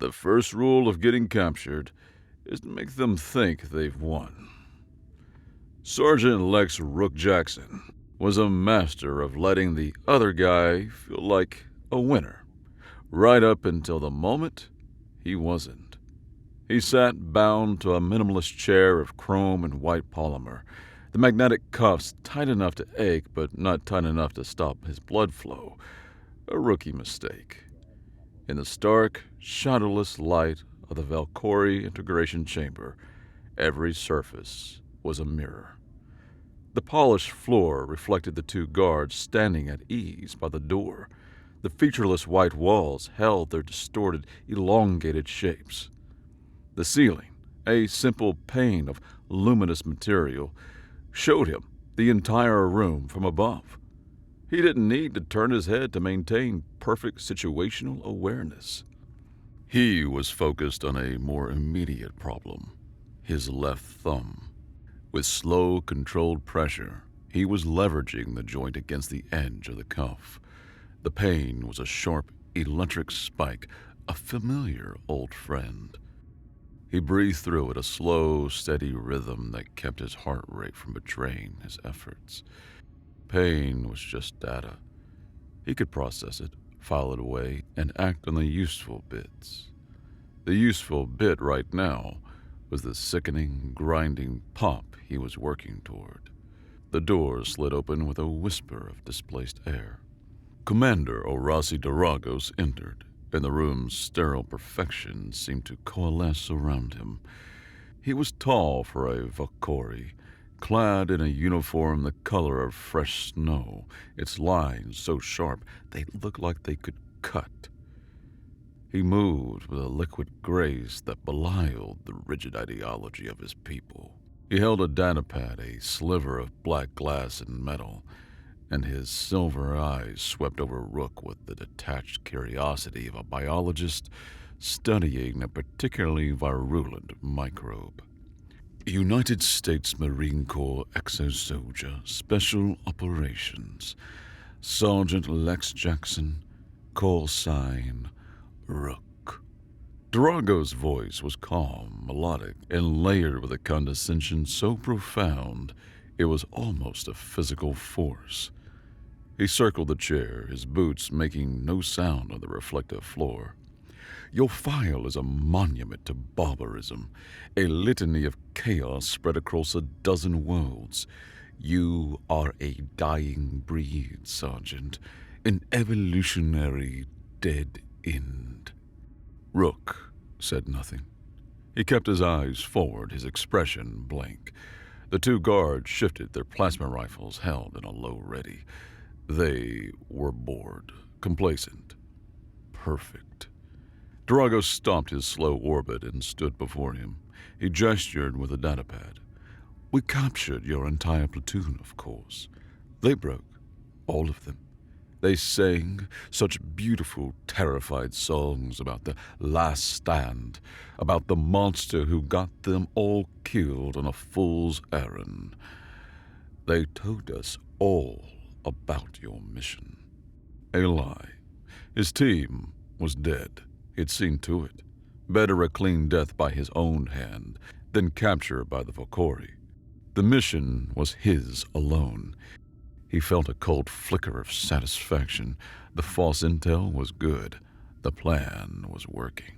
The first rule of getting captured is to make them think they've won. Sergeant Lex Rook Jackson was a master of letting the other guy feel like a winner, right up until the moment he wasn't. He sat bound to a minimalist chair of chrome and white polymer, the magnetic cuffs tight enough to ache but not tight enough to stop his blood flow. A rookie mistake. In the stark, shadowless light of the Valkyrie integration chamber, every surface was a mirror. The polished floor reflected the two guards standing at ease by the door. The featureless white walls held their distorted, elongated shapes. The ceiling, a simple pane of luminous material, showed him the entire room from above. He didn't need to turn his head to maintain perfect situational awareness. He was focused on a more immediate problem, his left thumb. With slow, controlled pressure, he was leveraging the joint against the edge of the cuff. The pain was a sharp, electric spike, a familiar old friend. He breathed through it, a slow, steady rhythm that kept his heart rate from betraying his efforts. Pain was just data. He could process it, file it away, and act on the useful bits. The useful bit right now was the sickening, grinding pop he was working toward. The door slid open with a whisper of displaced air. Commander Orasi Doragos entered, and the room's sterile perfection seemed to coalesce around him. He was tall for a Valkyrie, clad in a uniform the color of fresh snow, its lines so sharp they looked like they could cut. He moved with a liquid grace that belied the rigid ideology of his people. He held a datapad, a sliver of black glass and metal, and his silver eyes swept over Rook with the detached curiosity of a biologist studying a particularly virulent microbe. United States Marine Corps Exo-Soldier Special Operations, Sergeant Lex Jackson, call sign Rook. Doragos' voice was calm, melodic, and layered with a condescension so profound it was almost a physical force. He circled the chair, his boots making no sound on the reflective floor. Your file is a monument to barbarism, a litany of chaos spread across a dozen worlds. You are a dying breed, Sergeant, an evolutionary dead end. Rook said nothing. He kept his eyes forward, his expression blank. The two guards shifted, their plasma rifles held in a low ready. They were bored, complacent, perfect. Doragos stopped his slow orbit and stood before him. He gestured with a datapad. We captured your entire platoon, of course. They broke, all of them. They sang such beautiful, terrified songs about the last stand, about the monster who got them all killed on a fool's errand. They told us all about your mission. A lie. His team was dead. He'd seen to it. Better a clean death by his own hand than capture by the Valkyrie. The mission was his alone. He felt a cold flicker of satisfaction. The false intel was good. The plan was working.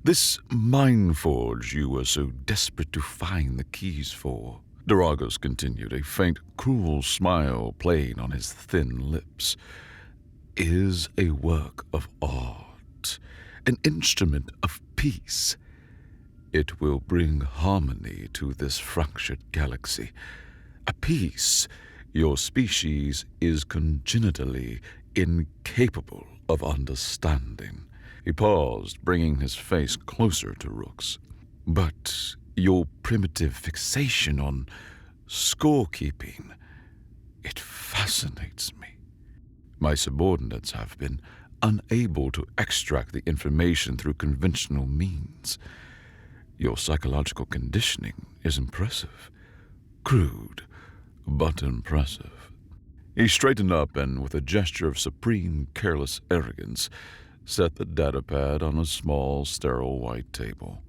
This mind forge you were so desperate to find the keys for, Doragos continued, a faint, cruel smile playing on his thin lips, is a work of art, an instrument of peace. It will bring harmony to this fractured galaxy, a peace your species is congenitally incapable of understanding. He paused, bringing his face closer to Rook's. But your primitive fixation on scorekeeping, it fascinates me. My subordinates have been unable to extract the information through conventional means. Your psychological conditioning is impressive, crude, but impressive. He straightened up and, with a gesture of supreme careless arrogance, set the datapad on a small, sterile white table.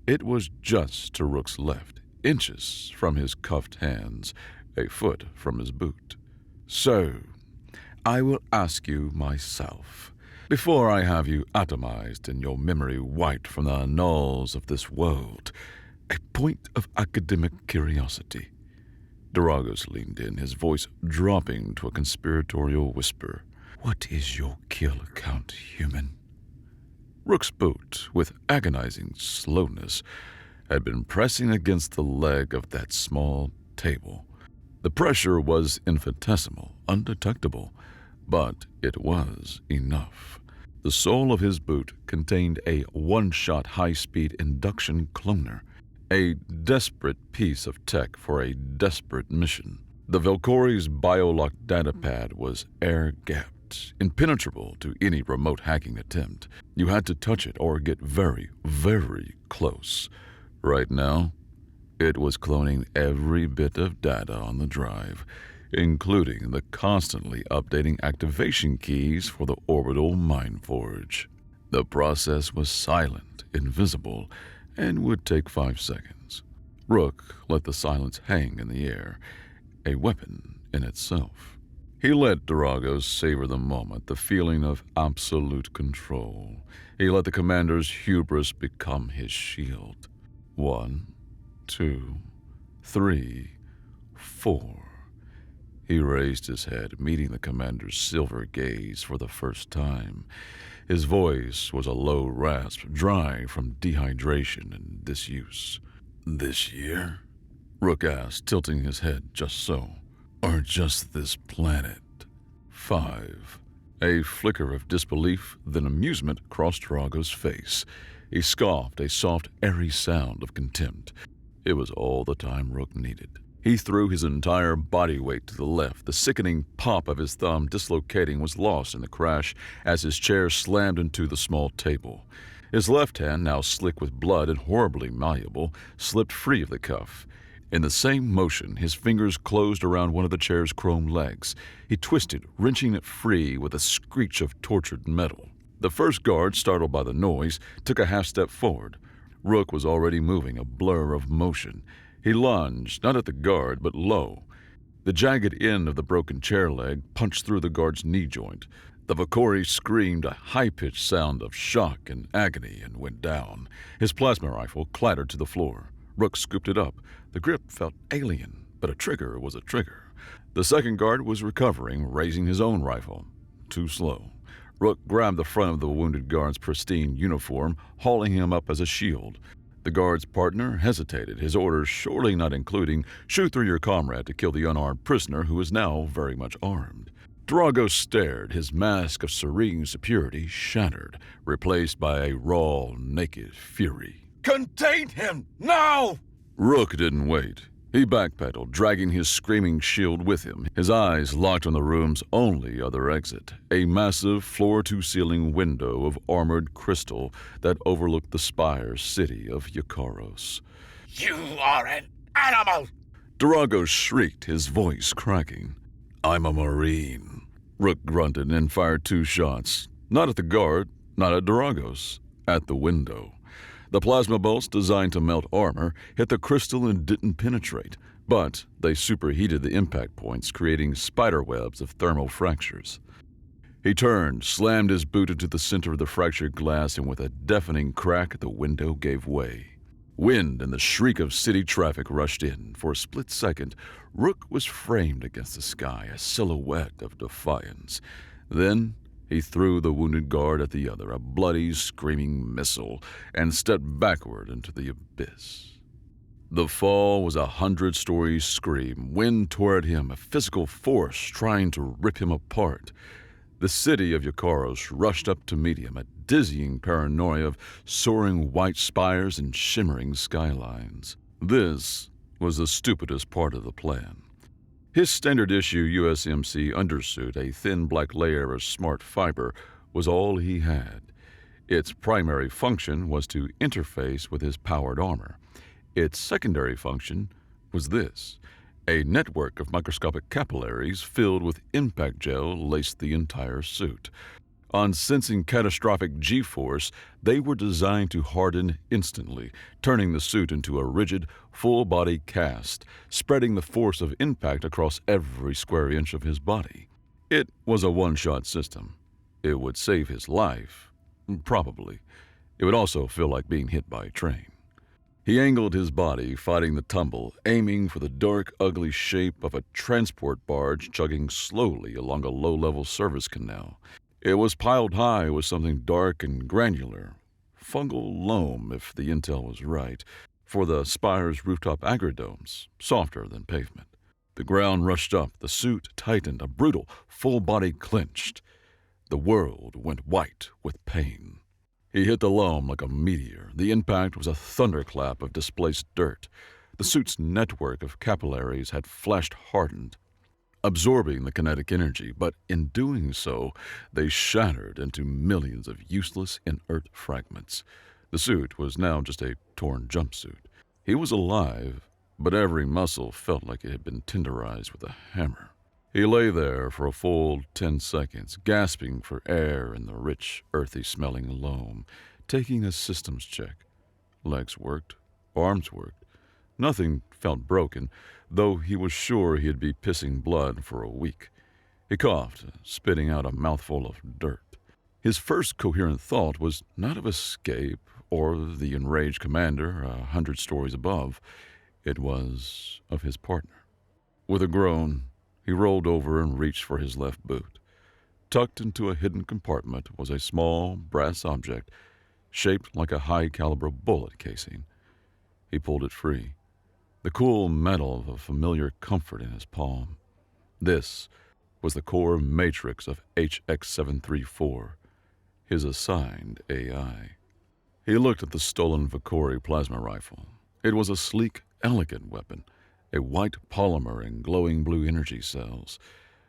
It was just to Rook's left, inches from his cuffed hands, a foot from his boot. So, I will ask you myself, before I have you atomized and your memory wiped from the annals of this world, a point of academic curiosity. Doragos leaned in, his voice dropping to a conspiratorial whisper. What is your kill count, human? Rook's boot, with agonizing slowness, had been pressing against the leg of that small table. The pressure was infinitesimal, undetectable, but it was enough. The sole of his boot contained a one-shot high-speed induction cloner, a desperate piece of tech for a desperate mission. The Valkyrie's biolocked datapad was air-gapped, impenetrable to any remote hacking attempt. You had to touch it or get very, very close. Right now, it was cloning every bit of data on the drive, including the constantly updating activation keys for the orbital Mindforge. The process was silent, invisible, and would take 5 seconds. Rook let the silence hang in the air, a weapon in itself. He let Doragos savor the moment, the feeling of absolute control. He let the commander's hubris become his shield. 1, 2, 3, 4. He raised his head, meeting the commander's silver gaze for the first time. His voice was a low rasp, dry from dehydration and disuse. This year? Rook asked, tilting his head just so. Or just this planet? 5. A flicker of disbelief, then amusement crossed Doragos' face. He scoffed, a soft, airy sound of contempt. It was all the time Rook needed. He threw his entire body weight to the left. The sickening pop of his thumb dislocating was lost in the crash as his chair slammed into the small table. His left hand, now slick with blood and horribly malleable, slipped free of the cuff. In the same motion, his fingers closed around one of the chair's chrome legs. He twisted, wrenching it free with a screech of tortured metal. The first guard, startled by the noise, took a half-step forward. Rook was already moving, a blur of motion. He lunged, not at the guard, but low. The jagged end of the broken chair leg punched through the guard's knee joint. The Valkyrie screamed a high-pitched sound of shock and agony and went down. His plasma rifle clattered to the floor. Rook scooped it up. The grip felt alien, but a trigger was a trigger. The second guard was recovering, raising his own rifle. Too slow. Rook grabbed the front of the wounded guard's pristine uniform, hauling him up as a shield. The guard's partner hesitated, his orders surely not including, shoot through your comrade to kill the unarmed prisoner who is now very much armed. Doragos stared, his mask of serene superiority shattered, replaced by a raw, naked fury. Contain him, now! Rook didn't wait. He backpedaled, dragging his screaming shield with him, his eyes locked on the room's only other exit, a massive floor-to-ceiling window of armored crystal that overlooked the spire city of Yakaros. You are an animal! Doragos shrieked, his voice cracking. I'm a Marine. Rook grunted and fired 2 shots, not at the guard, not at Doragos, at the window. The plasma bolts, designed to melt armor, hit the crystal and didn't penetrate, but they superheated the impact points, creating spiderwebs of thermal fractures. He turned, slammed his boot into the center of the fractured glass, and with a deafening crack, the window gave way. Wind and the shriek of city traffic rushed in. For a split second, Rook was framed against the sky, a silhouette of defiance. Then he threw the wounded guard at the other, a bloody, screaming missile, and stepped backward into the abyss. The fall was a 100-story scream. Wind tore at him, a physical force trying to rip him apart. The city of Yakaros rushed up to meet him, a dizzying paranoia of soaring white spires and shimmering skylines. This was the stupidest part of the plan. His standard-issue USMC undersuit, a thin black layer of smart fiber, was all he had. Its primary function was to interface with his powered armor. Its secondary function was this: a network of microscopic capillaries filled with impact gel laced the entire suit. On sensing catastrophic G-force, they were designed to harden instantly, turning the suit into a rigid, full-body cast, spreading the force of impact across every square inch of his body. It was a one-shot system. It would save his life. Probably. It would also feel like being hit by a train. He angled his body, fighting the tumble, aiming for the dark, ugly shape of a transport barge chugging slowly along a low-level service canal. It was piled high with something dark and granular, fungal loam if the intel was right, for the spire's rooftop agridomes, softer than pavement. The ground rushed up, the suit tightened, a brutal, full body clenched. The world went white with pain. He hit the loam like a meteor. The impact was a thunderclap of displaced dirt. The suit's network of capillaries had flashed hardened, absorbing the kinetic energy, but in doing so, they shattered into millions of useless, inert fragments. The suit was now just a torn jumpsuit. He was alive, but every muscle felt like it had been tenderized with a hammer. He lay there for a full 10 seconds, gasping for air in the rich, earthy-smelling loam, taking a systems check. Legs worked, arms worked. Nothing felt broken, though he was sure he'd be pissing blood for a week. He coughed, spitting out a mouthful of dirt. His first coherent thought was not of escape or the enraged commander 100 stories above. It was of his partner. With a groan, he rolled over and reached for his left boot. Tucked into a hidden compartment was a small brass object shaped like a high-caliber bullet casing. He pulled it free, the cool metal of a familiar comfort in his palm. This was the core matrix of HX-734, his assigned AI. He looked at the stolen Vakori plasma rifle. It was a sleek, elegant weapon, a white polymer and glowing blue energy cells,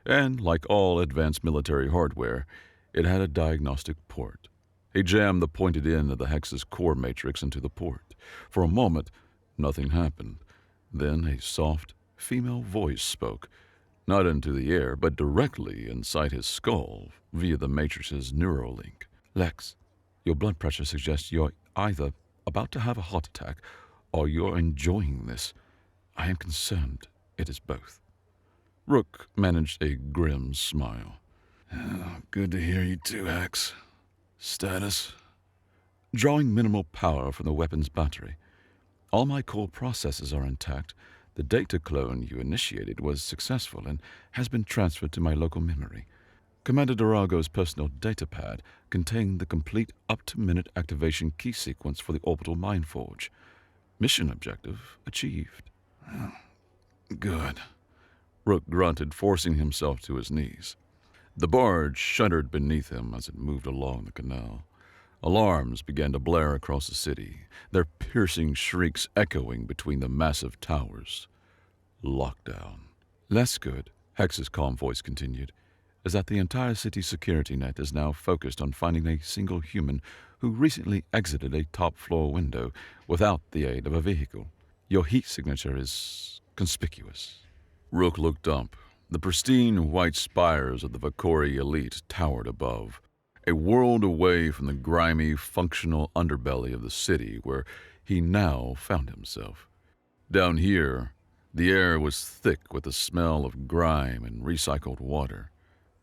and, like all advanced military hardware, it had a diagnostic port. He jammed the pointed end of the hex's core matrix into the port. For a moment, nothing happened. Then a soft, female voice spoke, not into the air, but directly inside his skull via the matrix's neuralink. "Lex, your blood pressure suggests you're either about to have a heart attack or you're enjoying this. I am concerned it is both." Rook managed a grim smile. "Good to hear you too, Hex. Status?" "Drawing minimal power from the weapon's battery. All my core processes are intact. The data clone you initiated was successful and has been transferred to my local memory. Commander Durago's personal datapad contained the complete up-to-minute activation key sequence for the orbital mind forge. Mission objective achieved." "Good." Rook grunted, forcing himself to his knees. The barge shuddered beneath him as it moved along the canal. Alarms began to blare across the city, their piercing shrieks echoing between the massive towers. Lockdown. "Less good," Hex's calm voice continued, "is that the entire city's security net is now focused on finding a single human who recently exited a top-floor window without the aid of a vehicle. Your heat signature is conspicuous." Rook looked up. The pristine white spires of the Vakori elite towered above, a world away from the grimy, functional underbelly of the city where he now found himself. Down here, the air was thick with the smell of grime and recycled water.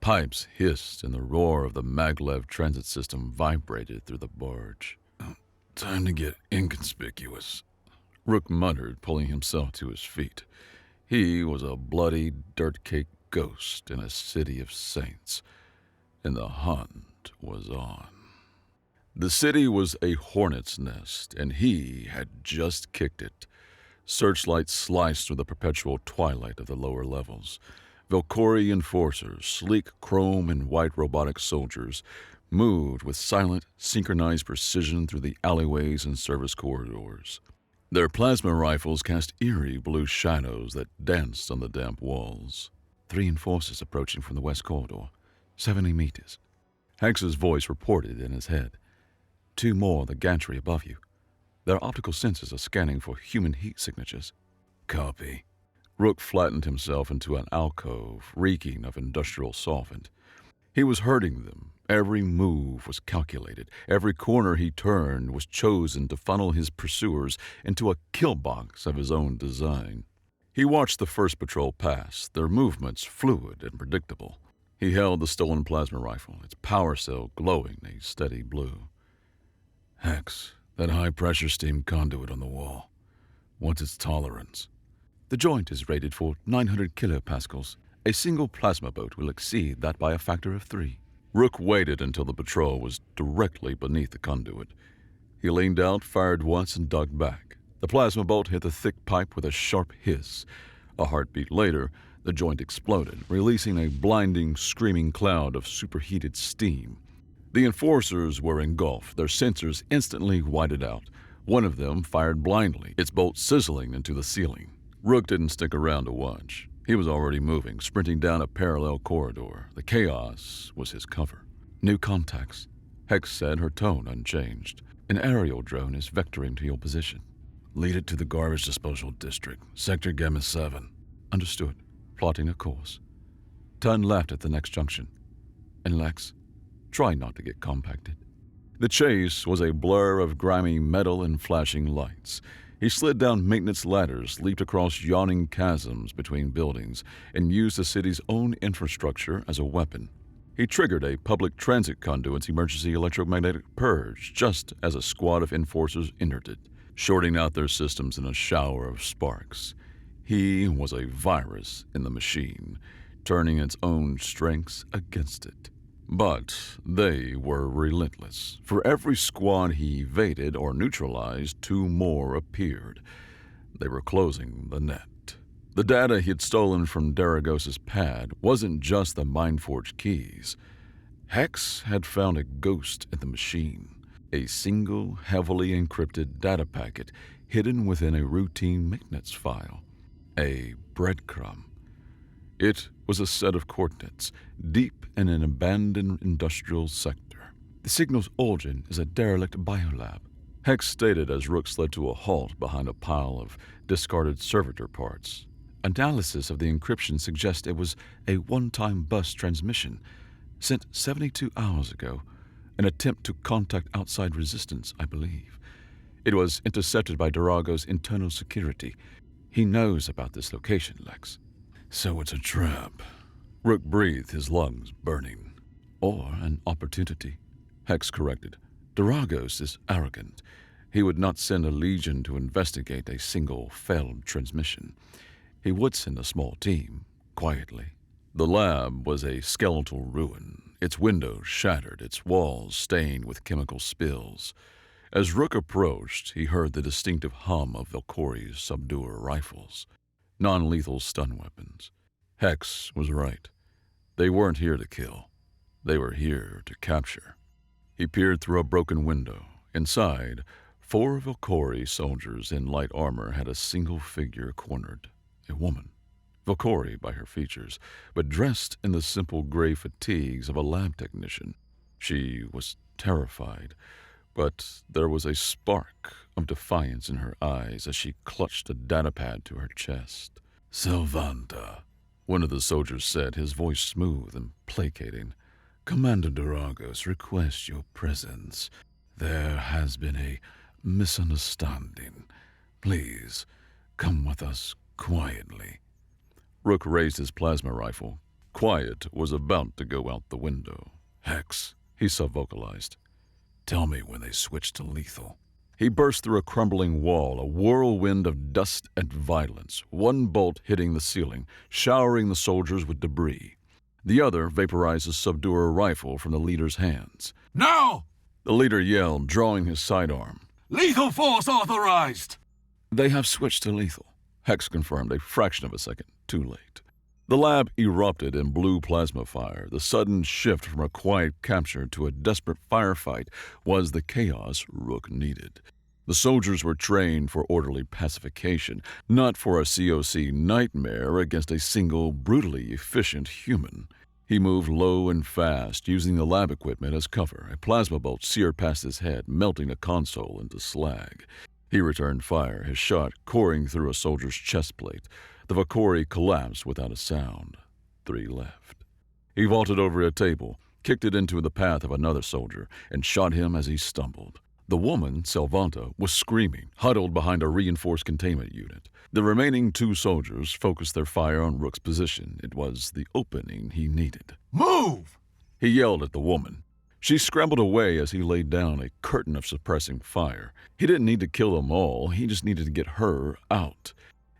Pipes hissed and the roar of the maglev transit system vibrated through the barge. "Time to get inconspicuous," Rook muttered, pulling himself to his feet. He was a bloody, dirt-caked ghost in a city of saints, and the hunt was on. The city was a hornet's nest, and he had just kicked it. Searchlights sliced through the perpetual twilight of the lower levels. Valkyrie enforcers, sleek chrome and white robotic soldiers, moved with silent, synchronized precision through the alleyways and service corridors. Their plasma rifles cast eerie blue shadows that danced on the damp walls. 3 enforcers approaching from the west corridor, 70 meters. Hex's voice reported in his head. 2 more the gantry above you. Their optical sensors are scanning for human heat signatures." "Copy." Rook flattened himself into an alcove, reeking of industrial solvent. He was herding them, Every move was calculated. Every corner he turned was chosen to funnel his pursuers into a kill box of his own design. He watched the first patrol pass, their movements fluid and predictable. He held the stolen plasma rifle, its power cell glowing a steady blue. "Hex, that high-pressure steam conduit on the wall. What's its tolerance?" "The joint is rated for 900 kilopascals. A single plasma boat will exceed that by a factor of 3. Rook waited until the patrol was directly beneath the conduit. He leaned out, fired once, and ducked back. The plasma bolt hit the thick pipe with a sharp hiss. A heartbeat later, the joint exploded, releasing a blinding, screaming cloud of superheated steam. The enforcers were engulfed, their sensors instantly whited out. One of them fired blindly, its bolt sizzling into the ceiling. Rook didn't stick around to watch. He was already moving, sprinting down a parallel corridor. The chaos was his cover. "New contacts," Hex said, her tone unchanged. "An aerial drone is vectoring to your position." "Lead it to the garbage disposal district, Sector Gamma 7. "Understood." Plotting a course. "Turn left at the next junction. And Lex, try not to get compacted." The chase was a blur of grimy metal and flashing lights. He slid down maintenance ladders, leaped across yawning chasms between buildings, and used the city's own infrastructure as a weapon. He triggered a public transit conduit's emergency electromagnetic purge just as a squad of enforcers entered it, shorting out their systems in a shower of sparks. He was a virus in the machine, turning its own strengths against it. But they were relentless. For every squad he evaded or neutralized, 2 more appeared. They were closing the net. The data he had stolen from Daragos's pad wasn't just the Mindforge keys. Hex had found a ghost in the machine, a single, heavily encrypted data packet hidden within a routine maintenance file. A breadcrumb. It was a set of coordinates, deep in an abandoned industrial sector. "The signal's origin is a derelict biolab," Hex stated as Rook slid to a halt behind a pile of discarded servitor parts. "Analysis of the encryption suggests it was a one-time bus transmission, sent 72 hours ago. An attempt to contact outside resistance, I believe. It was intercepted by Darago's internal security. He knows about this location, Lex." "So it's a trap." Rook breathed, his lungs burning. "Or an opportunity," Hex corrected. "Daragos is arrogant. He would not send a legion to investigate a single failed transmission. He would send a small team, quietly." The lab was a skeletal ruin, its windows shattered, its walls stained with chemical spills. As Rook approached, he heard the distinctive hum of Valkori's subduer rifles. Non-lethal stun weapons. Hex was right. They weren't here to kill. They were here to capture. He peered through a broken window. Inside, 4 Valkori soldiers in light armor had a single figure cornered. A woman. Valkori by her features, but dressed in the simple gray fatigues of a lab technician. She was terrified, but there was a spark of defiance in her eyes as she clutched a datapad to her chest. "Sylvanta," one of the soldiers said, his voice smooth and placating. "Commander Daragos requests your presence. There has been a misunderstanding. Please, come with us quietly." Rook raised his plasma rifle. Quiet was about to go out the window. "Hex," he subvocalized. "Tell me when they switch to lethal." He burst through a crumbling wall, a whirlwind of dust and violence, one bolt hitting the ceiling, showering the soldiers with debris. The other vaporized a subduer rifle from the leader's hands. "Now!" The leader yelled, drawing his sidearm. "Lethal force authorized!" "They have switched to lethal," Hex confirmed, a fraction of a second too late. The lab erupted in blue plasma fire. The sudden shift from a quiet capture to a desperate firefight was the chaos Rook needed. The soldiers were trained for orderly pacification, not for a COC nightmare against a single, brutally efficient human. He moved low and fast, using the lab equipment as cover. A plasma bolt seared past his head, melting a console into slag. He returned fire, his shot coring through a soldier's chest plate. The Valkori collapsed without a sound. 3 left. He vaulted over a table, kicked it into the path of another soldier, and shot him as he stumbled. The woman, Salvanta, was screaming, huddled behind a reinforced containment unit. The remaining 2 soldiers focused their fire on Rook's position. It was the opening he needed. Move! He yelled at the woman. She scrambled away as he laid down a curtain of suppressing fire. He didn't need to kill them all, he just needed to get her out.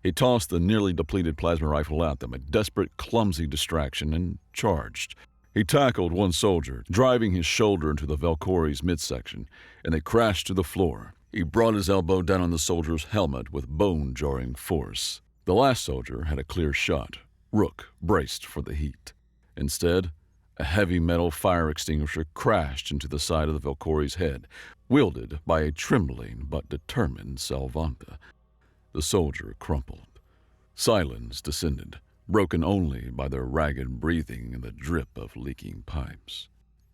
He tossed the nearly depleted plasma rifle at them, a desperate, clumsy distraction, and charged. He tackled one soldier, driving his shoulder into the Valkyrie's midsection, and they crashed to the floor. He brought his elbow down on the soldier's helmet with bone-jarring force. The last soldier had a clear shot. Rook braced for the heat. Instead, a heavy metal fire extinguisher crashed into the side of the Valkyrie's head, wielded by a trembling but determined Salvanta. The soldier crumpled. Silence descended, broken only by their ragged breathing and the drip of leaking pipes.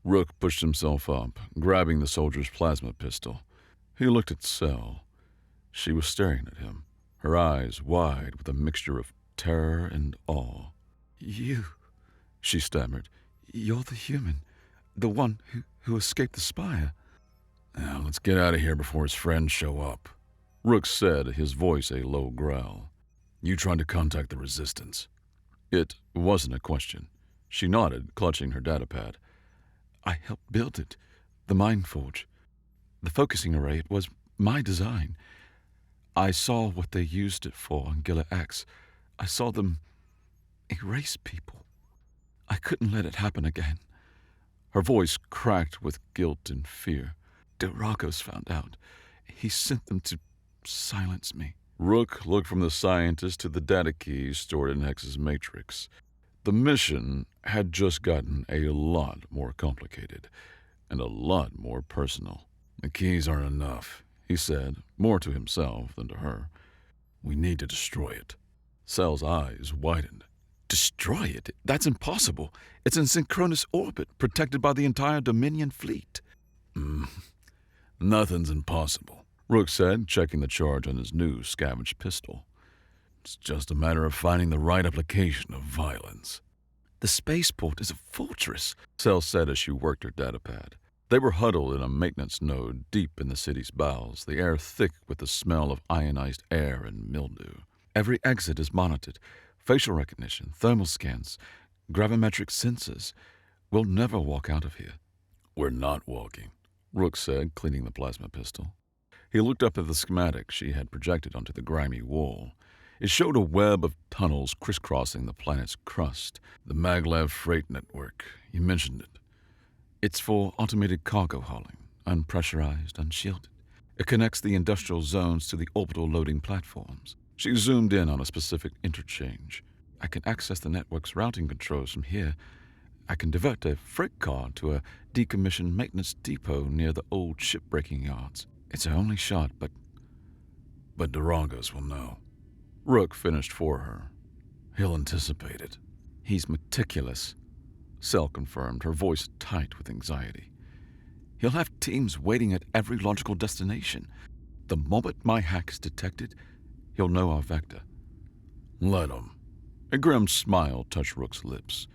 Rook pushed himself up, grabbing the soldier's plasma pistol. He looked at Sel. She was staring at him, her eyes wide with a mixture of terror and awe. "You," she stammered. "You're the human, the one who escaped the spire." "Now, let's get out of here before his friends show up," Rook said, his voice a low growl. "You tried to contact the Resistance." It wasn't a question. She nodded, clutching her datapad. "I helped build it, the Mind Forge. The focusing array, it was my design. I saw what they used it for on Gila X. I saw them erase people. I couldn't let it happen again." Her voice cracked with guilt and fear. "Doragos found out. He sent them to silence me." Rook looked from the scientist to the data keys stored in Hex's matrix. The mission had just gotten a lot more complicated and a lot more personal. "The keys aren't enough," he said, more to himself than to her. "We need to destroy it." Sel's eyes widened. "Destroy it? That's impossible. It's in synchronous orbit, protected by the entire Dominion fleet." Nothing's impossible," Rook said, checking the charge on his new scavenged pistol. "It's just a matter of finding the right application of violence." "The spaceport is a fortress," Sel said as she worked her datapad. They were huddled in a maintenance node deep in the city's bowels, the air thick with the smell of ionized air and mildew. "Every exit is monitored. Facial recognition, thermal scans, gravimetric sensors. We'll never walk out of here." "We're not walking," Rook said, cleaning the plasma pistol. He looked up at the schematic she had projected onto the grimy wall. It showed a web of tunnels crisscrossing the planet's crust. "The Maglev freight network. You mentioned it." "It's for automated cargo hauling, unpressurized, unshielded. It connects the industrial zones to the orbital loading platforms." She zoomed in on a specific interchange. "I can access the network's routing controls from here. I can divert a freight car to a decommissioned maintenance depot near the old shipbreaking yards. It's our only shot, but Doragos will know." Rook finished for her. "He'll anticipate it." "He's meticulous," Sel confirmed, her voice tight with anxiety. "He'll have teams waiting at every logical destination. The moment my hack is detected, he'll know our vector." "Let him." A grim smile touched Rook's lips.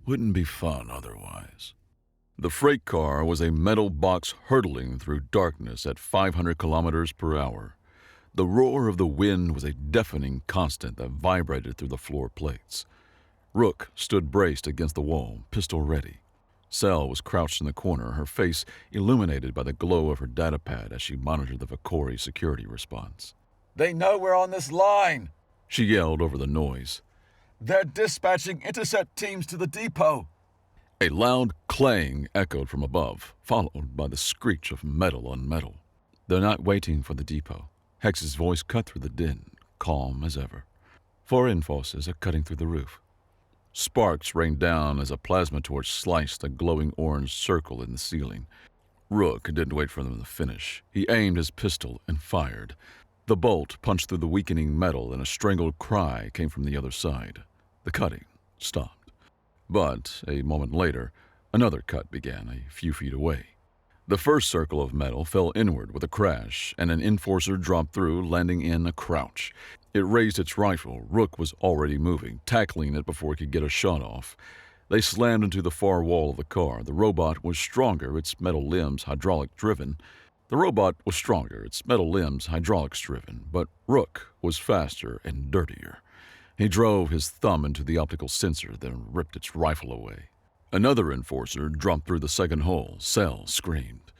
"Wouldn't be fun otherwise." The freight car was a metal box hurtling through darkness at 500 kilometers per hour. The roar of the wind was a deafening constant that vibrated through the floor plates. Rook stood braced against the wall, pistol ready. Sel was crouched in the corner, her face illuminated by the glow of her datapad as she monitored the Valkyrie security response. They know we're on this line. She yelled over the noise. They're dispatching intercept teams to the depot. A loud clang echoed from above, followed by the screech of metal on metal. "They're not waiting for the depot." Hex's voice cut through the din, calm as ever. "Foreign forces are cutting through the roof." Sparks rained down as a plasma torch sliced a glowing orange circle in the ceiling. Rook didn't wait for them to finish. He aimed his pistol and fired. The bolt punched through the weakening metal, and a strangled cry came from the other side. The cutting stopped. But a moment later, another cut began a few feet away. The first circle of metal fell inward with a crash, and an enforcer dropped through, landing in a crouch. It raised its rifle. Rook was already moving, tackling it before it could get a shot off. They slammed into the far wall of the car. The robot was stronger, its metal limbs hydraulics-driven. But Rook was faster and dirtier. He drove his thumb into the optical sensor, then ripped its rifle away. Another enforcer jumped through the second hole. Cell screamed.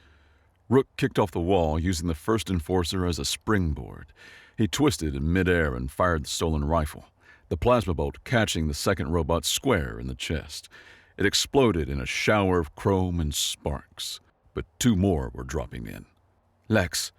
Rook kicked off the wall, using the first enforcer as a springboard. He twisted in midair and fired the stolen rifle, the plasma bolt catching the second robot square in the chest. It exploded in a shower of chrome and sparks, but two more were dropping in. Lex.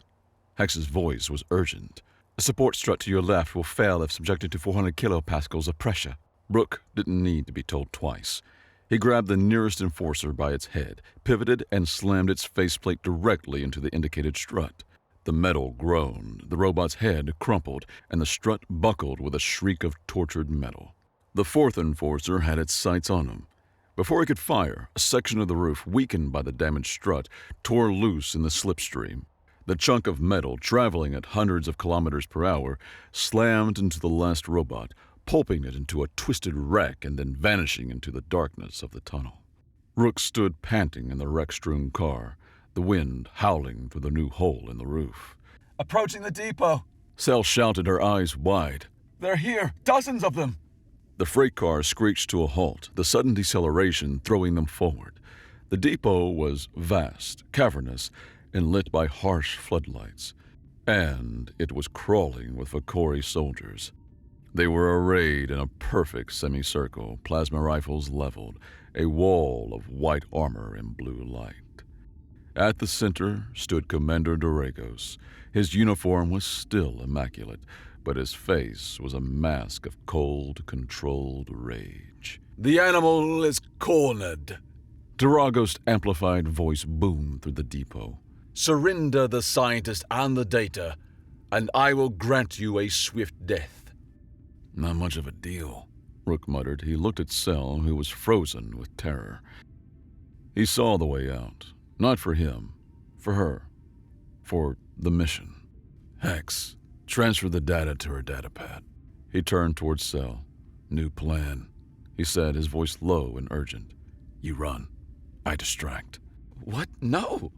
Hex's voice was urgent. A support strut to your left will fail if subjected to 400 kilopascals of pressure. Rook didn't need to be told twice. He grabbed the nearest enforcer by its head, pivoted, and slammed its faceplate directly into the indicated strut. The metal groaned, the robot's head crumpled, and the strut buckled with a shriek of tortured metal. The fourth enforcer had its sights on him. Before he could fire, a section of the roof, weakened by the damaged strut, tore loose in the slipstream. The chunk of metal, traveling at hundreds of kilometers per hour, slammed into the last robot, pulping it into a twisted wreck and then vanishing into the darkness of the tunnel. Rook stood panting in the wreck-strewn car, the wind howling through the new hole in the roof. Approaching the depot. Cell shouted, her eyes wide. They're here. Dozens of them. The freight car screeched to a halt, the sudden deceleration throwing them forward. The depot was vast, cavernous, and lit by harsh floodlights. And it was crawling with Vakori soldiers. They were arrayed in a perfect semicircle, plasma rifles leveled, a wall of white armor and blue light. At the center stood Commander Doragos. His uniform was still immaculate, but his face was a mask of cold, controlled rage. The animal is cornered. Doragos' amplified voice boomed through the depot. Surrender the scientist and the data, and I will grant you a swift death. Not much of a deal, Rook muttered. He looked at Cell, who was frozen with terror. He saw the way out. Not for him. For her. For the mission. Hex, transfer the data to her datapad. He turned towards Cell. New plan, he said, his voice low and urgent. You run. I distract. What? No.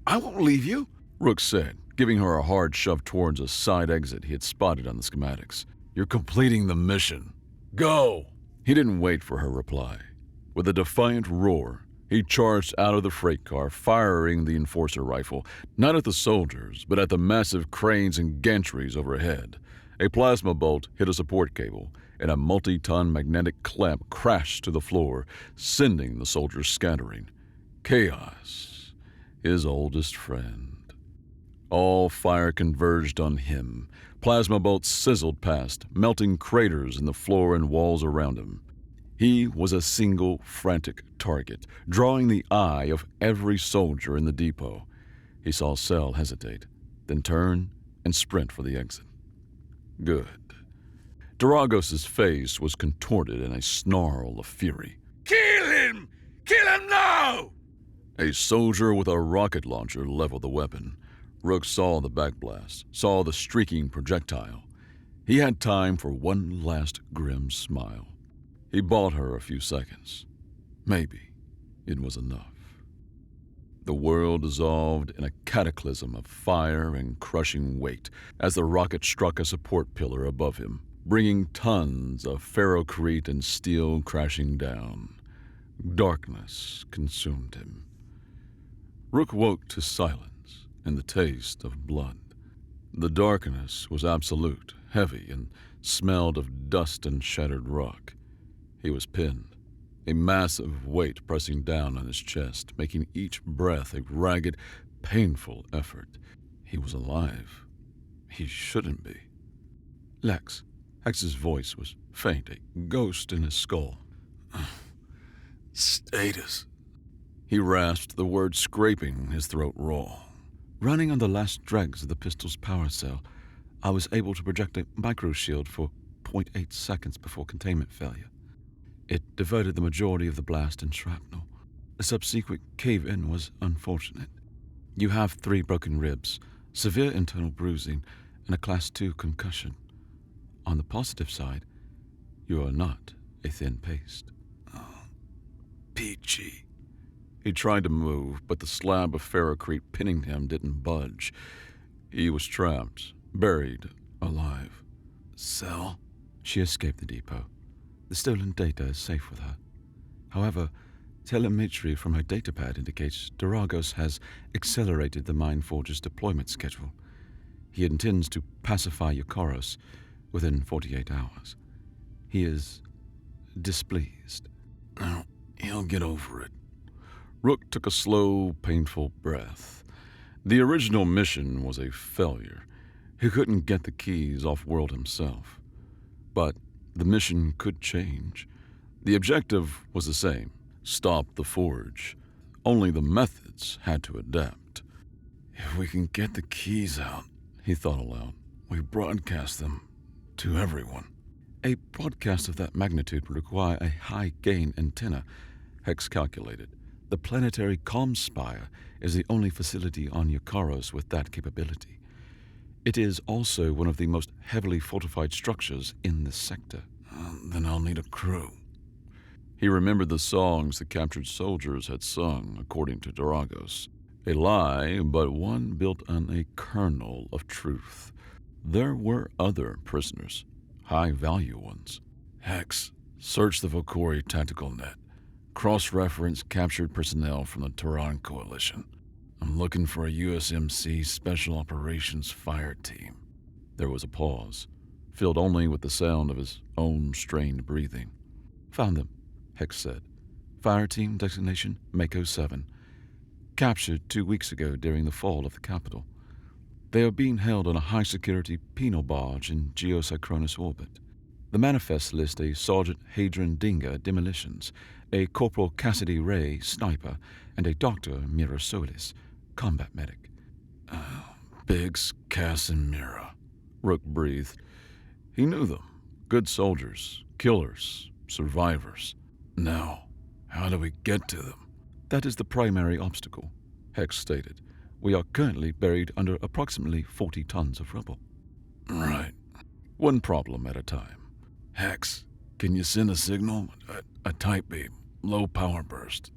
I won't leave you, Rook said, giving her a hard shove towards a side exit he had spotted on the schematics. You're completing the mission. Go! He didn't wait for her reply. With a defiant roar, he charged out of the freight car, firing the enforcer rifle, not at the soldiers, but at the massive cranes and gantries overhead. A plasma bolt hit a support cable, and a multi-ton magnetic clamp crashed to the floor, sending the soldiers scattering. Chaos, his oldest friend. All fire converged on him. Plasma bolts sizzled past, melting craters in the floor and walls around him. He was a single, frantic target, drawing the eye of every soldier in the depot. He saw Cell hesitate, then turn and sprint for the exit. Good. Doragos' face was contorted in a snarl of fury. Kill him! Kill him now! A soldier with a rocket launcher leveled the weapon. Rook saw the backblast, saw the streaking projectile. He had time for one last grim smile. He bought her a few seconds. Maybe it was enough. The world dissolved in a cataclysm of fire and crushing weight as the rocket struck a support pillar above him, bringing tons of ferrocrete and steel crashing down. Darkness consumed him. Rook woke to silence and the taste of blood. The darkness was absolute, heavy, and smelled of dust and shattered rock. He was pinned, a massive weight pressing down on his chest, making each breath a ragged, painful effort. He was alive. He shouldn't be. Lex. Hex's voice was faint, a ghost in his skull. Status. He rasped, the words scraping his throat raw. Running on the last dregs of the pistol's power cell, I was able to project a micro-shield for 0.8 seconds before containment failure. It diverted the majority of the blast and shrapnel. The subsequent cave-in was unfortunate. You have 3 broken ribs, severe internal bruising, and a Class 2 concussion. On the positive side, you are not a thin paste. peachy. He tried to move, but the slab of ferrocrete pinning him didn't budge. He was trapped, buried, alive. Cell? She escaped the depot. The stolen data is safe with her. However, telemetry from her datapad indicates Doragos has accelerated the Mindforger's deployment schedule. He intends to pacify Eukoros within 48 hours. He is displeased. Now, he'll get over it. Rook took a slow, painful breath. The original mission was a failure. He couldn't get the keys off-world himself. But the mission could change. The objective was the same: stop the Forge. Only the methods had to adapt. If we can get the keys out, He thought aloud. we broadcast them to everyone. A broadcast of that magnitude would require a high-gain antenna, Hex calculated. The planetary comm spire is the only facility on Eukoros with that capability. It is also one of the most heavily fortified structures in this sector. Then I'll need a crew. He remembered the songs the captured soldiers had sung, according to Doragos. A lie, but one built on a kernel of truth. There were other prisoners, high-value ones. Hex, search the Vokori tactical net. Cross-reference captured personnel from the Tehran Coalition. I'm looking for a USMC Special Operations Fire Team. There was a pause, filled only with the sound of his own strained breathing. Found them, Hex said. Fire team designation Mako 7. Captured 2 weeks ago during the fall of the capital. They are being held on a high-security penal barge in geosynchronous orbit. The manifests list a Sergeant Hadron Dinga demolitions, a Corporal Cassidy Ray sniper, and a Dr. Mira Solis, combat medic. Biggs, Cass, and Mira. Rook breathed. He knew them. Good soldiers, killers, survivors. Now, how do we get to them? That is the primary obstacle, Hex stated. We are currently buried under approximately 40 tons of rubble. Right. One problem at a time. Hex, can you send a signal? A tight beam, low power burst.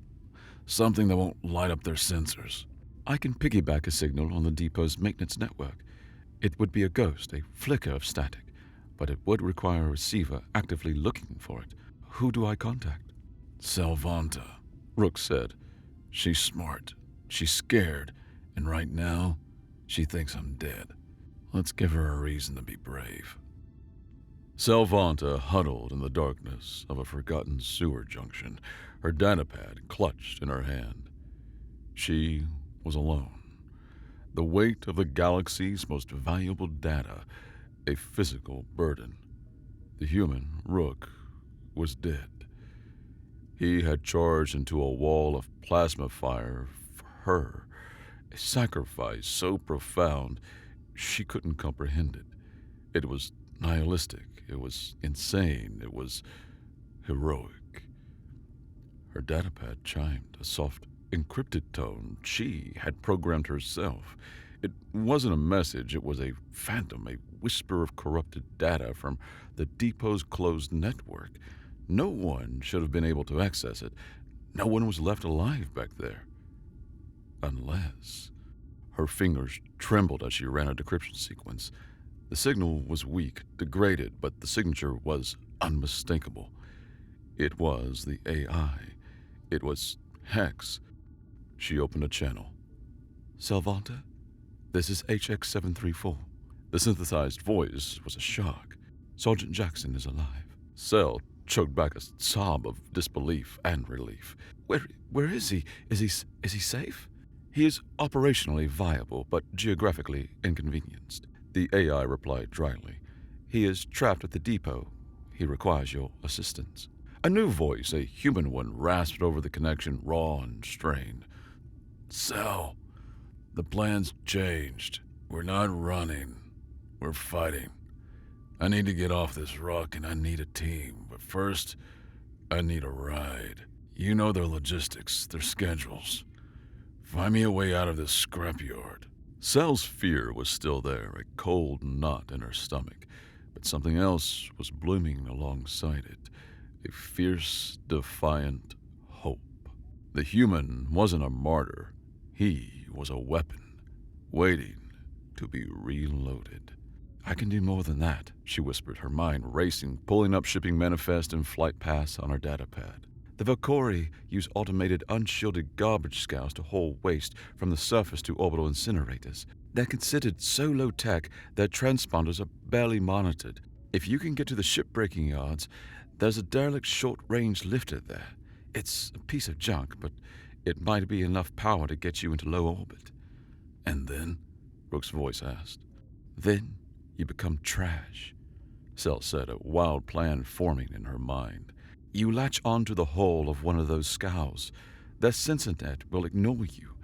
Something that won't light up their sensors. I can piggyback a signal on the depot's maintenance network. It would be a ghost, a flicker of static, but it would require a receiver actively looking for it. Who do I contact? Selvanta, Rook said. She's smart. She's scared. And right now, she thinks I'm dead. Let's give her a reason to be brave. Selvanta huddled in the darkness of a forgotten sewer junction, her datapad clutched in her hand. She was alone. The weight of the galaxy's most valuable data, a physical burden. The human, Rook, was dead. He had charged into a wall of plasma fire for her, a sacrifice so profound she couldn't comprehend it. It was nihilistic, it was insane, it was heroic. Her datapad chimed, a soft, encrypted tone she had programmed herself. It wasn't a message, it was a phantom, a whisper of corrupted data from the depot's closed network. No one should have been able to access it. No one was left alive back there. Unless... Her fingers trembled as she ran a decryption sequence. The signal was weak, degraded, but the signature was unmistakable. It was the AI. It was Hex. She opened a channel. Selvanta? This is HX734. The synthesized voice was a shock. Sergeant Jackson is alive. Sel choked back a sob of disbelief and relief. Where is he? Is he safe? He is operationally viable, but geographically inconvenienced. The AI replied dryly. He is trapped at the depot. He requires your assistance. A new voice, a human one, rasped over the connection, raw and strained. Sel, the plan's changed. We're not running. We're fighting. I need to get off this rock and I need a team. But first, I need a ride. You know their logistics, their schedules. Find me a way out of this scrapyard. Sel's fear was still there, a cold knot in her stomach, but something else was blooming alongside it, a fierce, defiant hope. The human wasn't a martyr. He was a weapon, waiting to be reloaded. I can do more than that, she whispered, her mind racing, pulling up shipping manifest and flight paths on her data pad. The Valkyrie use automated, unshielded garbage scows to haul waste from the surface to orbital incinerators. They're considered so low-tech that transponders are barely monitored. If you can get to the shipbreaking yards, there's a derelict short-range lifter there. It's a piece of junk, but it might be enough power to get you into low orbit. And then? Rook's voice asked. Then you become trash, Cell said, a wild plan forming in her mind. You latch onto the hull of one of those scows. Their sensor net will ignore you.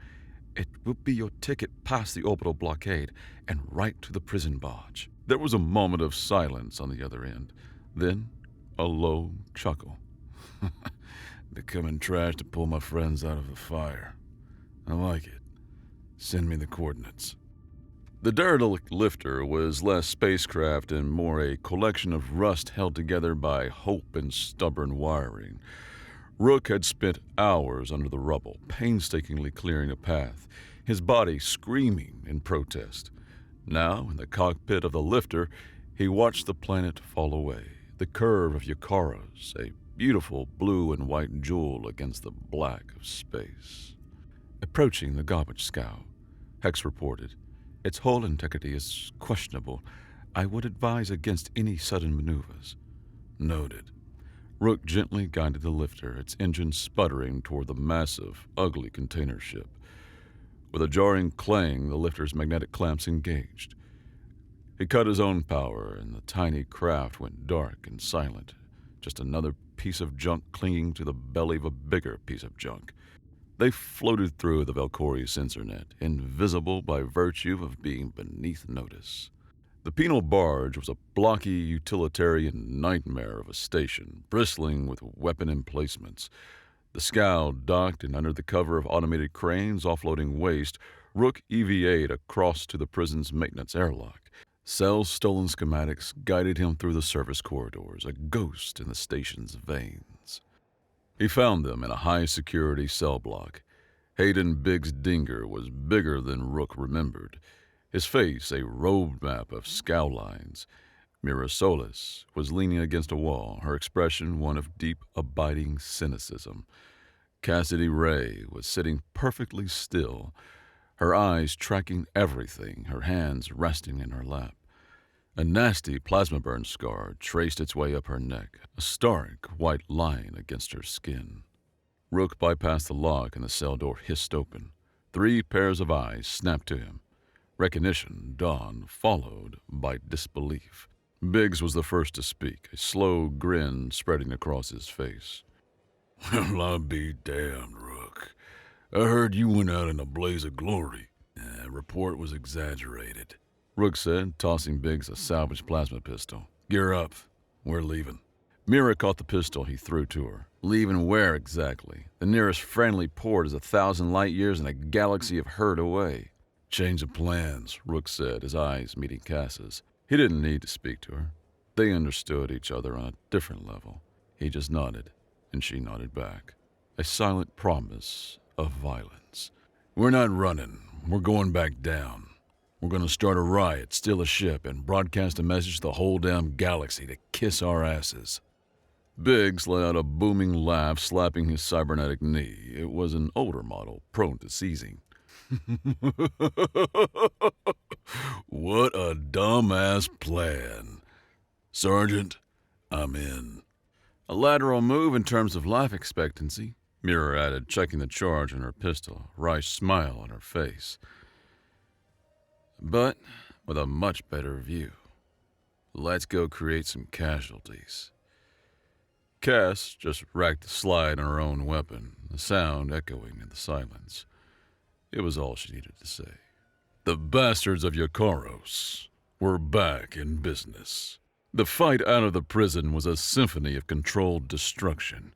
It will be your ticket past the orbital blockade and right to the prison barge. There was a moment of silence on the other end, then a low chuckle. Becoming trash to pull my friends out of the fire. I like it. Send me the coordinates. The derelict lifter was less spacecraft and more a collection of rust held together by hope and stubborn wiring. Rook had spent hours under the rubble, painstakingly clearing a path, his body screaming in protest. Now, in the cockpit of the lifter, he watched the planet fall away, the curve of Yakaros, a beautiful blue and white jewel against the black of space. Approaching the garbage scow, Hex reported. Its hull integrity is questionable. I would advise against any sudden maneuvers. Noted. Rook gently guided the lifter, its engine sputtering toward the massive, ugly container ship. With a jarring clang, the lifter's magnetic clamps engaged. He cut his own power, and the tiny craft went dark and silent, just another piece of junk clinging to the belly of a bigger piece of junk. They floated through the Valkyrie sensor net, invisible by virtue of being beneath notice. The penal barge was a blocky utilitarian nightmare of a station, bristling with weapon emplacements. The scow docked, and under the cover of automated cranes offloading waste, Rook EVA'd across to the prison's maintenance airlock. Cell's stolen schematics guided him through the service corridors, a ghost in the station's veins. He found them in a high-security cell block. Hayden Biggs' dinger was bigger than Rook remembered, his face a road map of scow lines. Mira Solis was leaning against a wall, her expression one of deep, abiding cynicism. Cassidy Ray was sitting perfectly still, her eyes tracking everything, her hands resting in her lap. A nasty plasma burn scar traced its way up her neck, a stark white line against her skin. Rook bypassed the lock and the cell door hissed open. 3 pairs of eyes snapped to him. Recognition dawned, followed by disbelief. Biggs was the first to speak, a slow grin spreading across his face. Well, I'll be damned, Rook. I heard you went out in a blaze of glory. Report was exaggerated. Rook said, tossing Biggs a salvaged plasma pistol. Gear up. We're leaving. Mira caught the pistol he threw to her. Leaving where exactly? The nearest friendly port is 1,000 light years and a galaxy of herd away. Change of plans, Rook said, his eyes meeting Cass's. He didn't need to speak to her. They understood each other on a different level. He just nodded, and she nodded back. A silent promise of violence. We're not running. We're going back down. We're going to start a riot, steal a ship, and broadcast a message to the whole damn galaxy to kiss our asses. Biggs let out a booming laugh, slapping his cybernetic knee. It was an older model, prone to seizing. What a dumbass plan. Sergeant, I'm in. A lateral move in terms of life expectancy, Mira added, checking the charge on her pistol, a wry smile on her face. But with a much better view. Let's go create some casualties. Cass just racked the slide on her own weapon, the sound echoing in the silence. It was all she needed to say. The bastards of Yakaros were back in business. The fight out of the prison was a symphony of controlled destruction.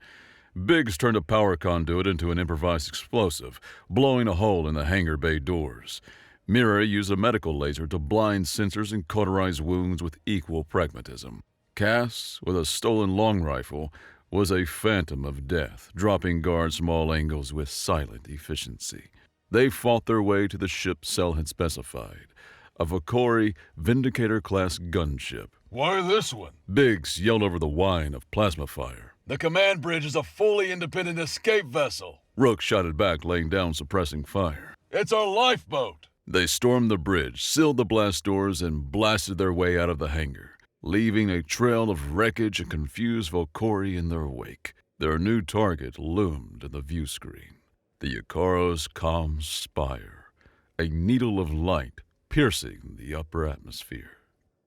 Biggs turned a power conduit into an improvised explosive, blowing a hole in the hangar bay doors. Mira used a medical laser to blind sensors and cauterize wounds with equal pragmatism. Cass, with a stolen long rifle, was a phantom of death, dropping guards from all angles with silent efficiency. They fought their way to the ship Cell had specified, a Valkyrie Vindicator-class gunship. Why this one? Biggs yelled over the whine of plasma fire. The command bridge is a fully independent escape vessel. Rook shouted back, laying down suppressing fire. It's our lifeboat. They stormed the bridge, sealed the blast doors, and blasted their way out of the hangar, leaving a trail of wreckage and confused Valkyrie in their wake. Their new target loomed in the view screen. The Yakaro's comm spire, a needle of light piercing the upper atmosphere.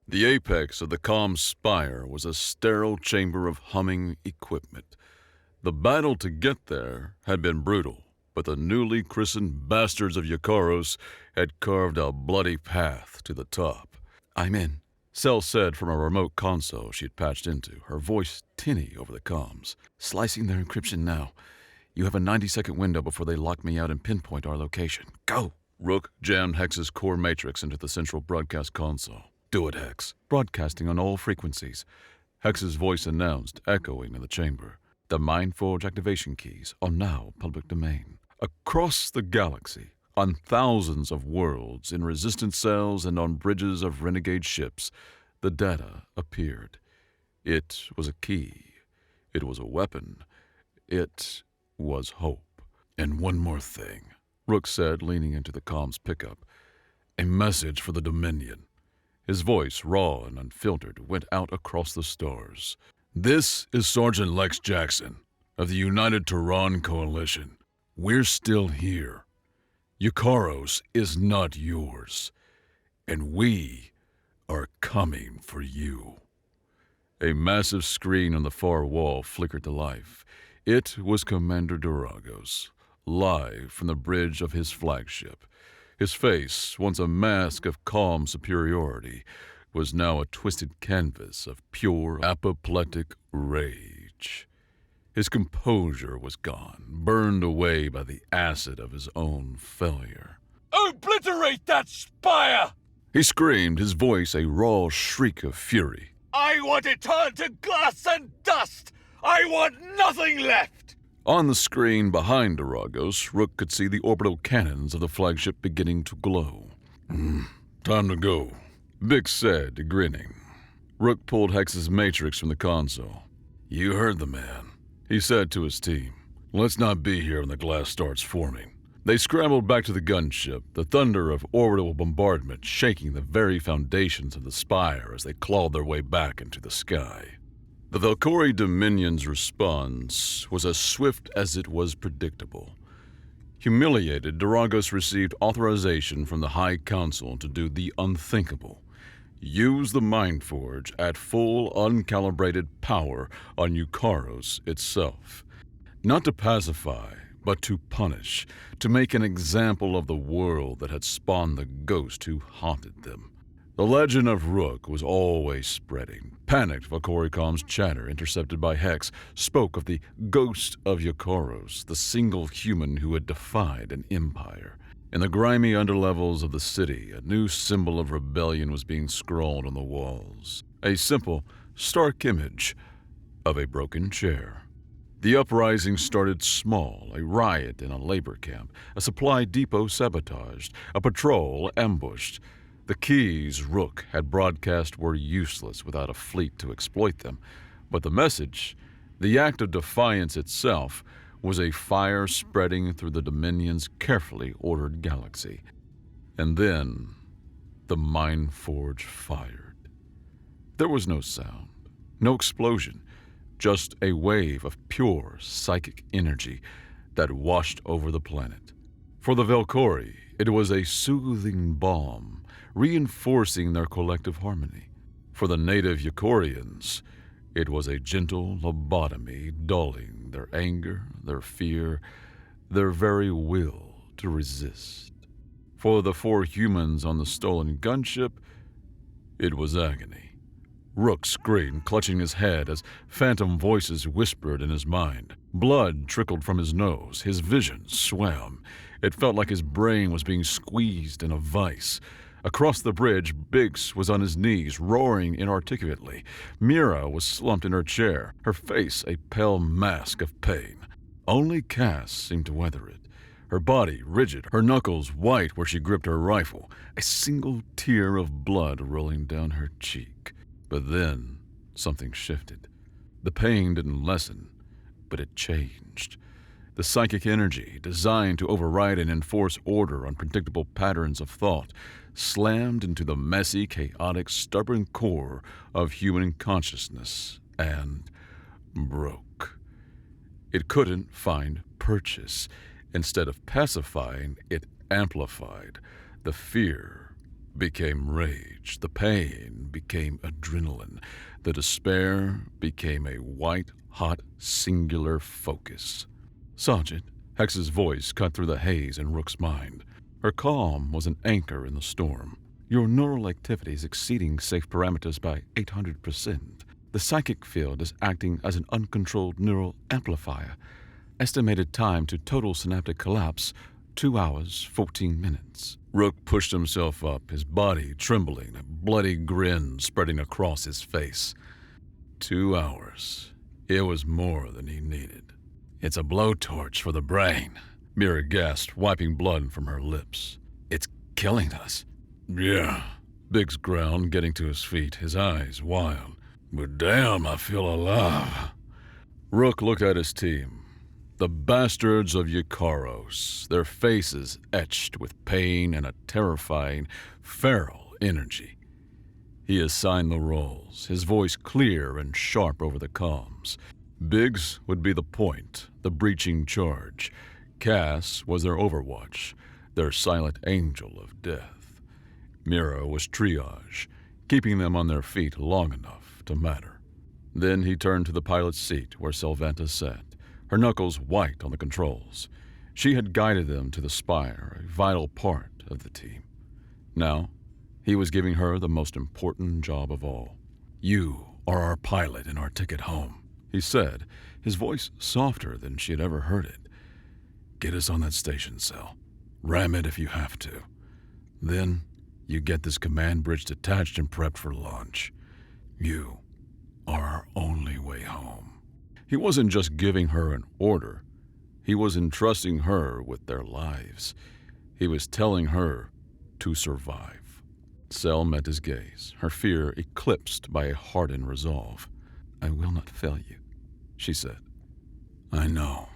The apex of the comm spire was a sterile chamber of humming equipment. The battle to get there had been brutal, but the newly christened bastards of Yakaros had carved a bloody path to the top. I'm in, Cell said from a remote console she had patched into, her voice tinny over the comms. Slicing their encryption now. You have a 90-second window before they lock me out and pinpoint our location. Go! Rook jammed Hex's core matrix into the central broadcast console. Do it, Hex. Broadcasting on all frequencies. Hex's voice announced, echoing in the chamber. The Mindforge activation keys are now public domain. Across the galaxy, on thousands of worlds, in resistance cells and on bridges of renegade ships, the data appeared. It was a key. It was a weapon. It was hope. And one more thing, Rook said, leaning into the comms pickup. A message for the Dominion. His voice, raw and unfiltered, went out across the stars. This is Sergeant Lex Jackson of the United Tehran Coalition. We're still here. Yakaros is not yours, and we are coming for you. A massive screen on the far wall flickered to life. It was Commander Doragos, live from the bridge of his flagship. His face, once a mask of calm superiority, was now a twisted canvas of pure apoplectic rage. His composure was gone, burned away by the acid of his own failure. Obliterate that spire! He screamed, his voice a raw shriek of fury. I want it turned to glass and dust! I want nothing left! On the screen behind Doragos, Rook could see the orbital cannons of the flagship beginning to glow. Time to go, Biggs said, grinning. Rook pulled Hex's matrix from the console. You heard the man, he said to his team. Let's not be here when the glass starts forming. They scrambled back to the gunship, the thunder of orbital bombardment shaking the very foundations of the spire as they clawed their way back into the sky. The Valkyrie Dominion's response was as swift as it was predictable. Humiliated, Doragos received authorization from the High Council to do the unthinkable. Use the Mindforge at full, uncalibrated power on Yakaros itself. Not to pacify, but to punish, to make an example of the world that had spawned the ghost who haunted them. The legend of Rook was always spreading. Panicked Valkyricom's chatter, intercepted by Hex, spoke of the ghost of Yakaros, the single human who had defied an empire. In the grimy underlevels of the city, a new symbol of rebellion was being scrawled on the walls. A simple, stark image of a broken chair. The uprising started small, a riot in a labor camp, a supply depot sabotaged, a patrol ambushed. The keys Rook had broadcast were useless without a fleet to exploit them, but the message, the act of defiance itself, was a fire spreading through the Dominion's carefully ordered galaxy. And then, the Mindforge fired. There was no sound, no explosion, just a wave of pure psychic energy that washed over the planet. For the Valkyrie, it was a soothing balm, reinforcing their collective harmony. For the native Yakorians, it was a gentle lobotomy, dulling their anger, their fear, their very will to resist. For the 4 humans on the stolen gunship, it was agony. Rook screamed, clutching his head as phantom voices whispered in his mind. Blood trickled from his nose, his vision swam. It felt like his brain was being squeezed in a vice. Across the bridge, Biggs was on his knees, roaring inarticulately. Mira was slumped in her chair, her face a pale mask of pain. Only Cass seemed to weather it, her body rigid, her knuckles white where she gripped her rifle, a single tear of blood rolling down her cheek. But then something shifted. The pain didn't lessen, but it changed. The psychic energy, designed to override and enforce order on predictable patterns of thought, slammed into the messy, chaotic, stubborn core of human consciousness and broke. It couldn't find purchase. Instead of pacifying, it amplified. The fear became rage. The pain became adrenaline. The despair became a white-hot, singular focus. "Sergeant," Hex's voice cut through the haze in Rook's mind. Her calm was an anchor in the storm. "Your neural activity is exceeding safe parameters by 800%. The psychic field is acting as an uncontrolled neural amplifier. Estimated time to total synaptic collapse, 2 hours, 14 minutes. Rook pushed himself up, his body trembling, a bloody grin spreading across his face. 2 hours. It was more than he needed. "It's a blowtorch for the brain," Mira gasped, wiping blood from her lips. "It's killing us." "Yeah," Biggs growled, getting to his feet, his eyes wild. "But damn, I feel alive." Rook looked at his team. The bastards of Yakaros, their faces etched with pain and a terrifying, feral energy. He assigned the roles, his voice clear and sharp over the comms. Biggs would be the point, the breaching charge. Cass was their overwatch, their silent angel of death. Mira was triage, keeping them on their feet long enough to matter. Then he turned to the pilot's seat where Sylvanta sat, her knuckles white on the controls. She had guided them to the spire, a vital part of the team. Now, he was giving her the most important job of all. "You are our pilot and our ticket home," he said, his voice softer than she had ever heard it. "Get us on that station cell. Ram it if you have to. Then you get this command bridge detached and prepped for launch. You are our only way home." He wasn't just giving her an order. He was entrusting her with their lives. He was telling her to survive. Sel met his gaze, her fear eclipsed by a hardened resolve. "I will not fail you," she said. "I know,"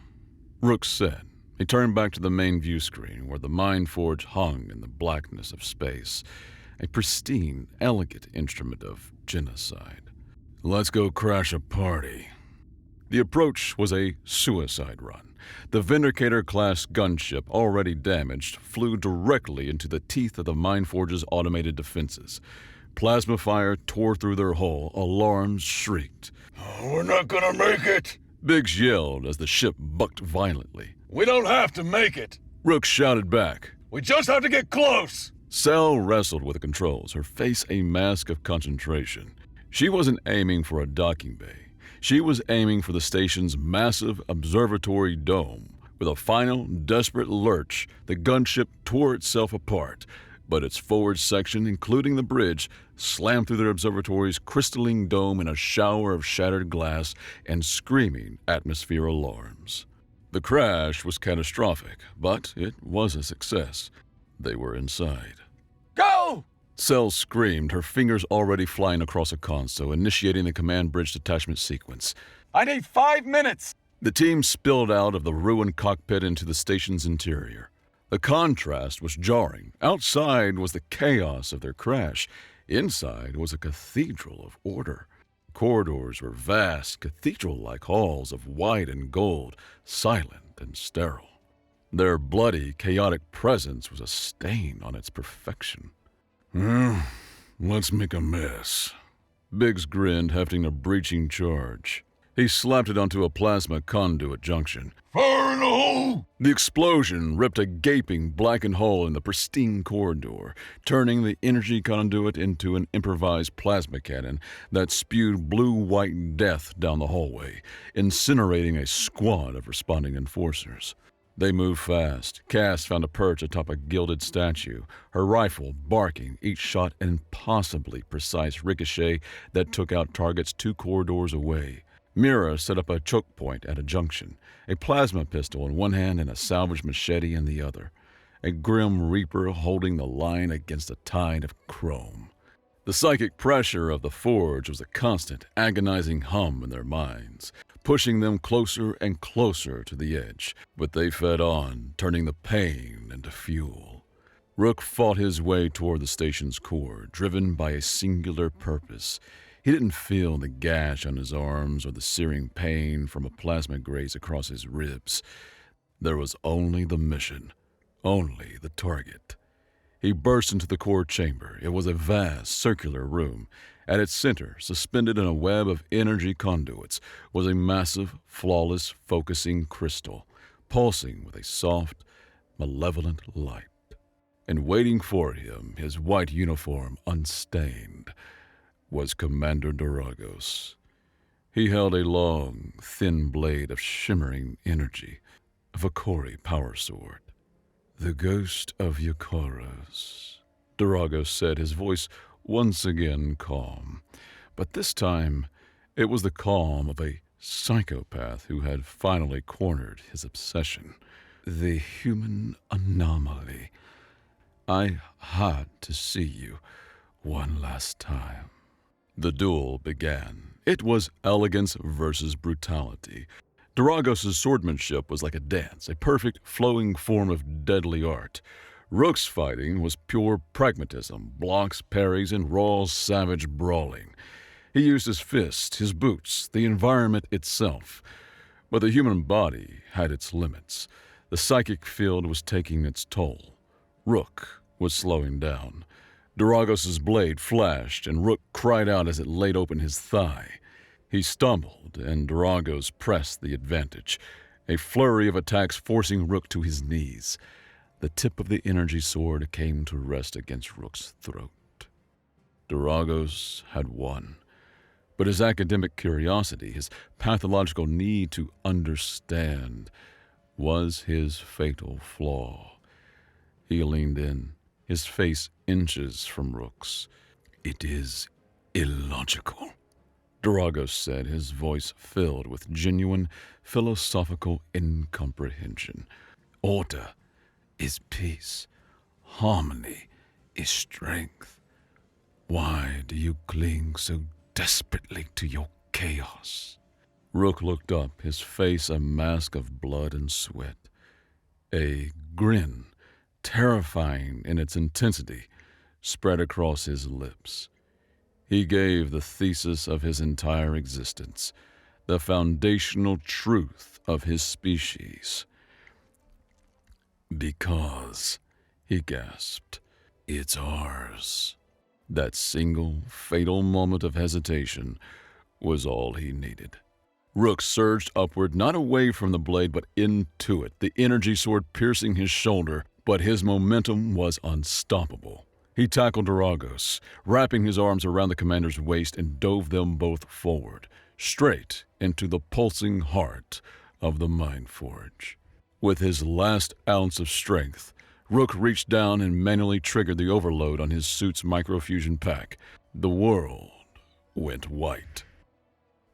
Rook said. He turned back to the main view screen where the Mind Forge hung in the blackness of space, a pristine, elegant instrument of genocide. "Let's go crash a party." The approach was a suicide run. The Vindicator-class gunship, already damaged, flew directly into the teeth of the Mind Forge's automated defenses. Plasma fire tore through their hull, alarms shrieked. "We're not gonna make it!" Biggs yelled as the ship bucked violently. "We don't have to make it! Rook shouted back. We just have to get close!" Sel wrestled with the controls, her face a mask of concentration. She wasn't aiming for a docking bay. She was aiming for the station's massive observatory dome. With a final, desperate lurch, the gunship tore itself apart, but its forward section, including the bridge, slammed through the observatory's crystalline dome in a shower of shattered glass and screaming atmosphere alarms. The crash was catastrophic, but it was a success. They were inside. "Go!" Sel screamed, her fingers already flying across a console, initiating the command bridge detachment sequence. "I need 5 minutes!" The team spilled out of the ruined cockpit into the station's interior. The contrast was jarring. Outside was the chaos of their crash. Inside was a cathedral of order. Corridors were vast, cathedral-like halls of white and gold, silent and sterile. Their bloody, chaotic presence was a stain on its perfection. Let's make a mess." Biggs grinned, hefting a breaching charge. He slapped it onto a plasma conduit junction. "Fire in the hole!" The explosion ripped a gaping, blackened hole in the pristine corridor, turning the energy conduit into an improvised plasma cannon that spewed blue-white death down the hallway, incinerating a squad of responding enforcers. They moved fast. Cass found a perch atop a gilded statue, her rifle barking, each shot an impossibly precise ricochet that took out targets 2 corridors away. Mira set up a choke point at a junction, a plasma pistol in one hand and a salvage machete in the other, a grim reaper holding the line against a tide of chrome. The psychic pressure of the forge was a constant, agonizing hum in their minds, pushing them closer and closer to the edge, but they fed on, turning the pain into fuel. Rook fought his way toward the station's core, driven by a singular purpose. He didn't feel the gash on his arms or the searing pain from a plasma graze across his ribs. There was only the mission, only the target. He burst into the core chamber. It was a vast, circular room. At its center, suspended in a web of energy conduits, was a massive, flawless, focusing crystal, pulsing with a soft, malevolent light. And waiting for him, his white uniform unstained, was Commander Doragos. He held a long, thin blade of shimmering energy, a Vakori power sword. "The ghost of Yukoros," Doragos said, his voice once again calm. But this time, it was the calm of a psychopath who had finally cornered his obsession. "The human anomaly. I had to see you one last time." The duel began. It was elegance versus brutality. Doragos' swordsmanship was like a dance, a perfect flowing form of deadly art. Rook's fighting was pure pragmatism, blocks, parries, and raw, savage brawling. He used his fists, his boots, the environment itself. But the human body had its limits. The psychic field was taking its toll. Rook was slowing down. Doragos' blade flashed, and Rook cried out as it laid open his thigh. He stumbled, and Doragos pressed the advantage, a flurry of attacks forcing Rook to his knees. The tip of the energy sword came to rest against Rook's throat. Doragos had won, but his academic curiosity, his pathological need to understand, was his fatal flaw. He leaned in, his face inches from Rook's. "It is illogical," Doragos said, his voice filled with genuine philosophical incomprehension. "Order is peace. Harmony is strength. Why do you cling so desperately to your chaos?" Rook looked up, his face a mask of blood and sweat. A grin, terrifying in its intensity, spread across his lips. He gave the thesis of his entire existence, the foundational truth of his species. "Because," he gasped, "it's ours." That single, fatal moment of hesitation was all he needed. Rook surged upward, not away from the blade, but into it, the energy sword piercing his shoulder, but his momentum was unstoppable. He tackled Doragos, wrapping his arms around the commander's waist, and dove them both forward, straight into the pulsing heart of the Mind Forge. With his last ounce of strength, Rook reached down and manually triggered the overload on his suit's microfusion pack. The world went white.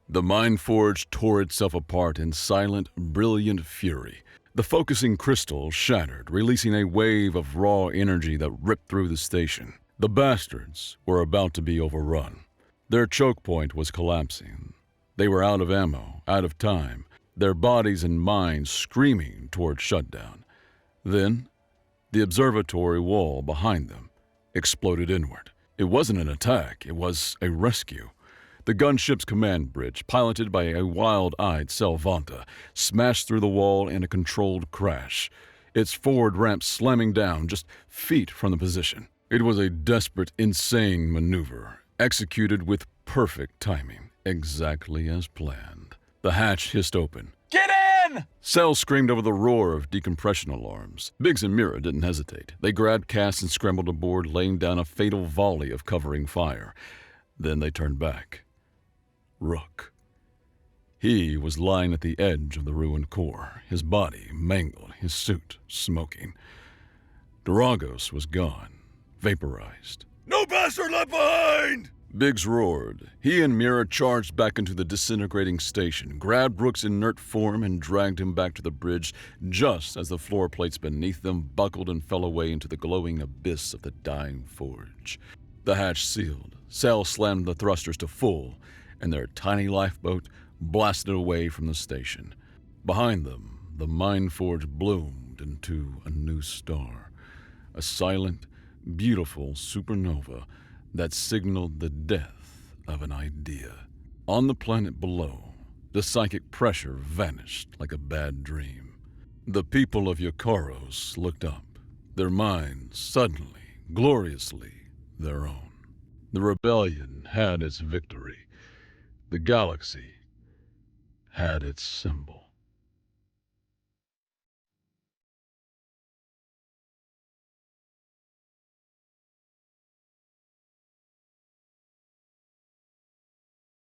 The Mind Forge tore itself apart in silent, brilliant fury. The focusing crystal shattered, releasing a wave of raw energy that ripped through the station. The bastards were about to be overrun. Their choke point was collapsing. They were out of ammo, out of time, their bodies and minds screaming toward shutdown. Then, the observatory wall behind them exploded inward. It wasn't an attack, it was a rescue. The gunship's command bridge, piloted by a wild-eyed Selvanta, smashed through the wall in a controlled crash, its forward ramp slamming down just feet from the position. It was a desperate, insane maneuver, executed with perfect timing, exactly as planned. The hatch hissed open. Get in! Cell screamed over the roar of decompression alarms. Biggs and Mira didn't hesitate. They grabbed Cass and scrambled aboard, laying down a fatal volley of covering fire. Then they turned back. Rook. He was lying at the edge of the ruined core, his body mangled, his suit smoking. Doragos was gone, vaporized. No bastard left behind! Biggs roared. He and Mira charged back into the disintegrating station, grabbed Rook's inert form, and dragged him back to the bridge just as the floor plates beneath them buckled and fell away into the glowing abyss of the dying forge. The hatch sealed. Sal slammed the thrusters to full, and their tiny lifeboat blasted away from the station. Behind them, the mine forge bloomed into a new star, a silent, beautiful supernova that signaled the death of an idea. On the planet below, the psychic pressure vanished like a bad dream. The people of Yakaros looked up, their minds suddenly, gloriously their own. The rebellion had its victory. The galaxy had its symbol.